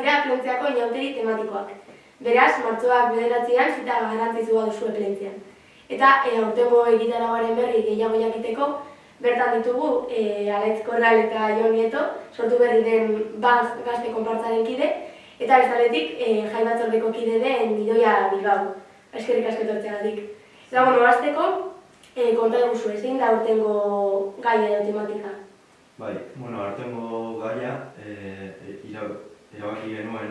dira Plentziako inauteri tematikoak. Beraz, martxoak 9an zita garrantzitsua duzue Plentzian. Eta aurtengo egitarauaren berri gehiago jakiteko, bertan ditugu Alaitz Korral eta Jon Nieto, sortu berri den gazte konpartzaren kide, eta bestaletik jai batzordeko kide den Idoia Bilbao. Eskerrik asko etortzeagatik. Eta, hasteko, konta eguzu zein da aurtengo gaia edo tematika? Bai, aurtengo gaia erabaki genuen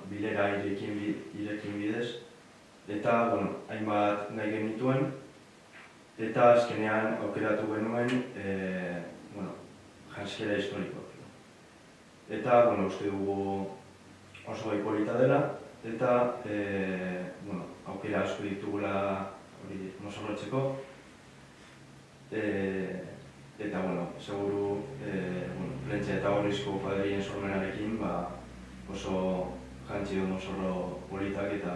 bilera irekin bidez, eta hainbat gai genituen, eta azkenean aukeratu genuen janzkera historiko. Eta uste dugu oso gai polita dela, eta aukera asko ditugula hori mozorrotzeko. Eta, seguru, Plentzia eta Gorrizko kuadrien sormenarekin oso jantzi mozorro politak eta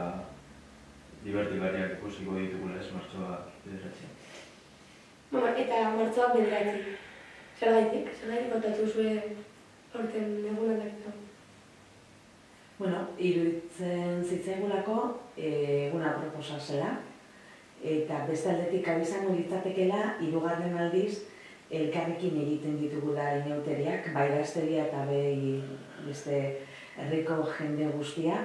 divertigarriak ikusiko ditugula ez martxoak 9. Eta martxoak 9. Zergaitik kontatu zuen aurten egunetan? Iruditzen zitzaigulako eguna proposa zela, eta beste aldetik izango litzatekeela 3. aldiz elkarrekin egiten ditugula inauteriak, bai gazteria eta beste herriko jende guztia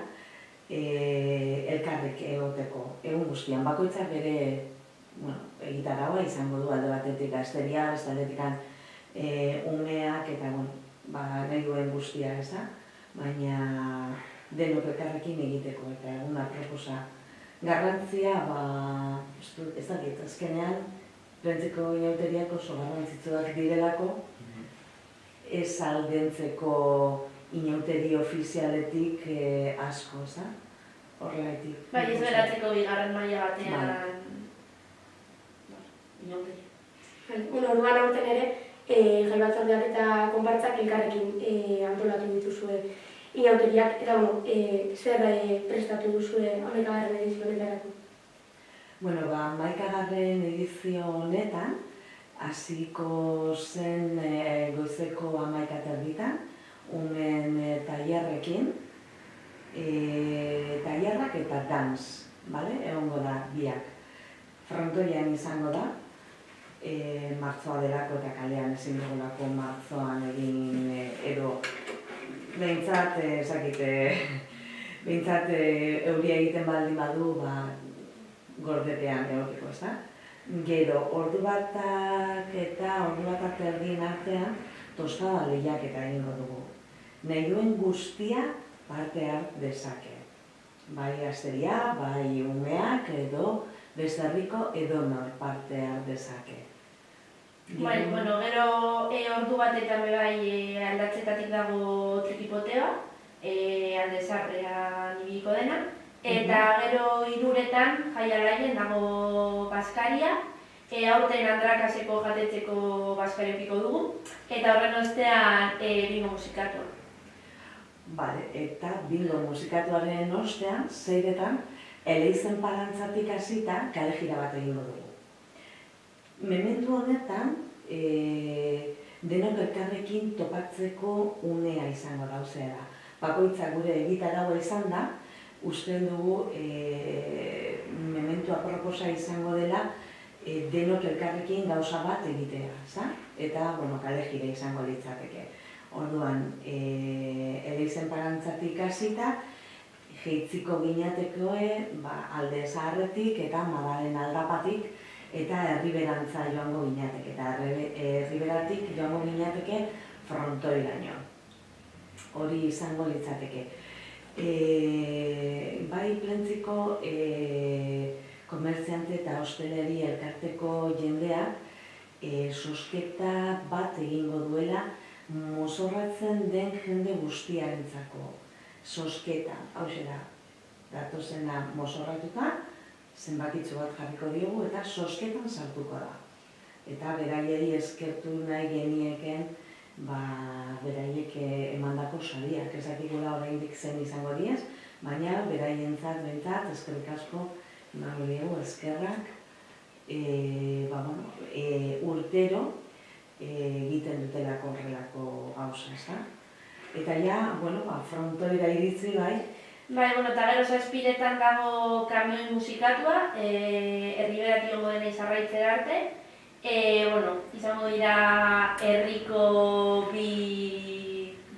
elkarrek egoteko egun guztian. Bakoitzak bere egitaraua izango du alde batetik gazteria, beste aldetik umeak eta nahi duen guztia, ez da? Baina denok elkarrekin egiteko eta eguna proposa. Garrantzia, ez dakit, azkenean Plentziko inauteriak oso garrantzitsuak direlako, ez aldentzeko inauteri ofizialetik asko, ez da? Horregatik. Bai, ez beratzeko bigarren maila batean inauteri. Orduan aurten ere, jai batzordeak eta konpartzak elkarrekin antolatu dituzue inauteriak, eta zer prestatu duzue 11. edizio honetarako? 11. edizio honetan, hasiko zen goizeko 11:30, umen tailerrekin, tailerrak eta dance, egongo da biak. Frontoian izango da, martzoa delako eta kalean ezin dugulako martzoan egin edo behintzat, euria egiten baldin badu, gordetean egoteko, ez da? Gero, ordu batak eta ordu batak erdien artean tostada lehiaketa egingo dugu. Nahi duen guztia parte hart dezake. Bai gazteria, bai umeak edo beste herriko edonor parte hart dezake. Gero ordu batetan bai aldatzetatik dago trikipotea, alde zarrean ibiliko dena. Eta gero 3:00 jai alaien dago bazkaria, aurten Andrakaseko jatetzeko bazkaria piko dugu, eta horren ostean bingo musikatua. Eta bingo musikatuaren ostean, 6:00 Eleizen Parantzatik hasita kale jira bat egingo dugu. Mementu honetan, denok elkarrekin topatzeko unea izango da, bakoitza gure egitaraua izan da, uste dugu mementu aproposa izango dela denok elkarrekin gauza bat egitea, eta kale jira izango litzateke. Orduan, Eleizen Parantzatik hasita, jeitziko gineatekoe alde zaharretik eta Madalen aldapatik eta herriberantza joango gineateke, eta herriberatik joango gineateke frontoiraino. Hori izango litzateke. Bai Plentziko komertziante eta hosteleri elkarteko jendeak sosketa bat egingo duela mozorratzen den jende guztiarentzako. Sosketa, hauxe da, datozena mozorratuta, zenbakitzu bat jarriko diogu eta sosketan sartuko da. Eta beraiei eskertu nahi genieken beraiek emandako sariak, ez dakigula oraindik zen izango diez, baina beraientzat behintzat eskerrik asko emango diegu eskerrak urtero egiten dutelako horrelako gauza, ez da? Eta ja, bueno, frontoira iritzi bai. Bai, bueno, eta gero zazpiretan dago kamioi musikatua, herriberatik jongo dena izarraitzera arte. Bueno, izango dira herriko bi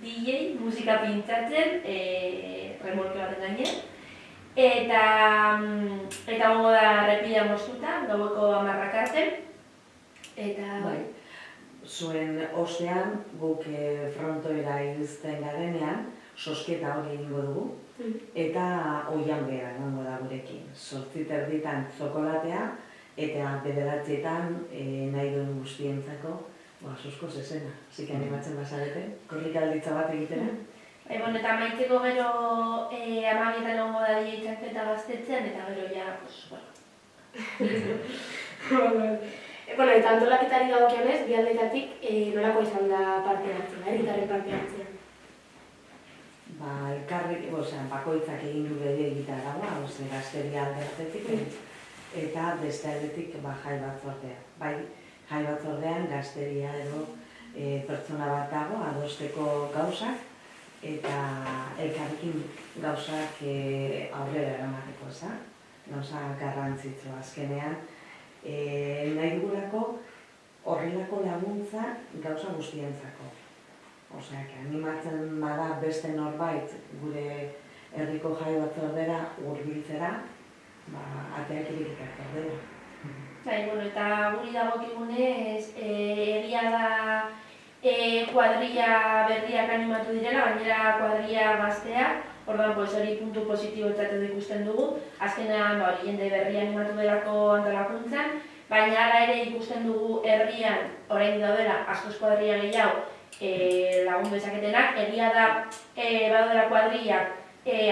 DJ musika pintzatzen, remolke baten gainean. Eta gongo da errepidea moztuta, gaueko 10 arte. Eta... Bai. Zuen ostean, guk frontoira iristen garenean, sosketa hori egingo dugu, eta oian behar egongo da gurekin. 8:30 zokolatea, eta 9:00 nahi duen guztientzako, susko zezena. Zik animatzen bazarete, korrikalditza bat egitera. Bueno, eta maitzeko gero 12:00 egongo da DJ txanketa gaztetzen, eta gero ja, Bueno, eta antolaketari dagokionez, bi aldetatik nolako izan da parte hartzea, herritarren parte hartzea? Bakoitzak egin du bere egitaragua, gazteria alde batetik, eta beste aldetik jai batzordea. Bai, jai batzordean gazteria edo pertsona bat dago, adosteko gauzak, eta elkarrekin gauzak aurrera eramateko, eza? Gauza garrantzitsu azkenean. Nahi dugulako horrelako laguntza gauza guztientzako. Osea, animatzen bada beste norbait gure herriko jai batzordera hurbiltzera, ateak irekitako ordera. Bai, bueno, eta guri dagokigunez, egia da kuadrilla berriak animatu direla, gainera kuadrilla gazteak, orduan hori puntu positibotzat ikusten dugu. Azkenean jende berria animatu delako antolakuntzan, baina hala ere ikusten dugu herrian orain daudela askoz kuadrilla gehiago lagundu ezaketenak. Egia da badaudela kuadrillak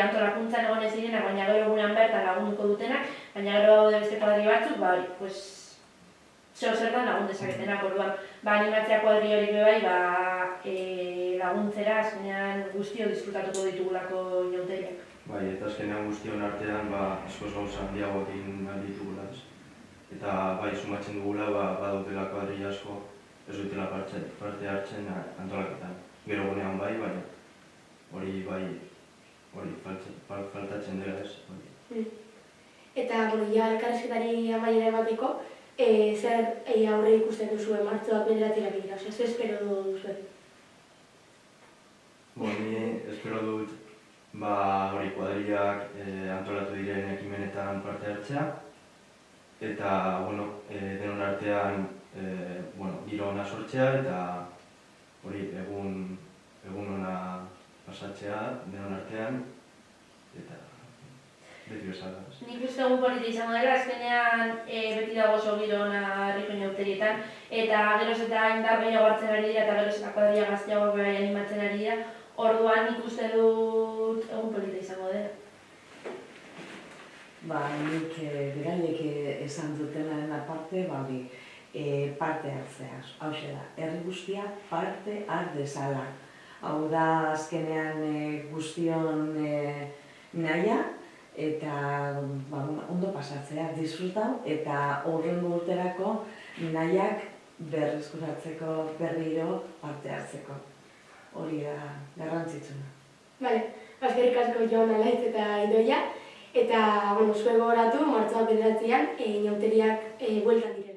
antolakuntzan egon ez direnak, baina gero egunean bertan lagunduko dutenak, baina gero daude beste kuadrilla batzuk, zertan lagun dezaketenak, orduan animatzea kuadrilla hori bai laguntzera azkenean guztio disfrutatuko ditugulako inauteriak. Bai, eta azkenean guztion artean askoz gauza handiagoak egin ditugula. Eta bai, sumatzen dugula, badautela kuadrilla asko ez dutela parte hartzen antolaketan. Gero gunean bai, baina hori faltatzen dela ez. Eta, elkarrizketari amaiera emateko, zer aurre ikusten duzuen martxoak 9:00 dira, zer espero duzuen? Ni espero dut kuadrillak antolatu diren ekimenetan parte hartzea, eta denon artean giro ona sortzea, eta egun ona pasatzea denon artean, eta beti bezala. Nik uste egun polita izango dela, azkenean beti dago oso giro ona herriko inauterietan, eta geroz eta indar gehiago hartzen ari dira, eta geroz eta kuadrilla gazteago bai animatzen ari dira, orduan nik uste dut egun polita izango dela. Nik beraiek esan dutenaren aparte, parte hartzea, hauxe da, herri guztia parte har dezala. Hau da azkenean guztion nahia, eta ondo pasatzea, disfrutau, eta horrengo urterako nahiak berreskuratzeko berriro parte hartzeko. Hori da garrantzitsuna. Bale, eskerrik asko Jon, Alaitz eta Idoia, eta zuek gogoratu, martxoak 9:00 inauteriak bueltan direla.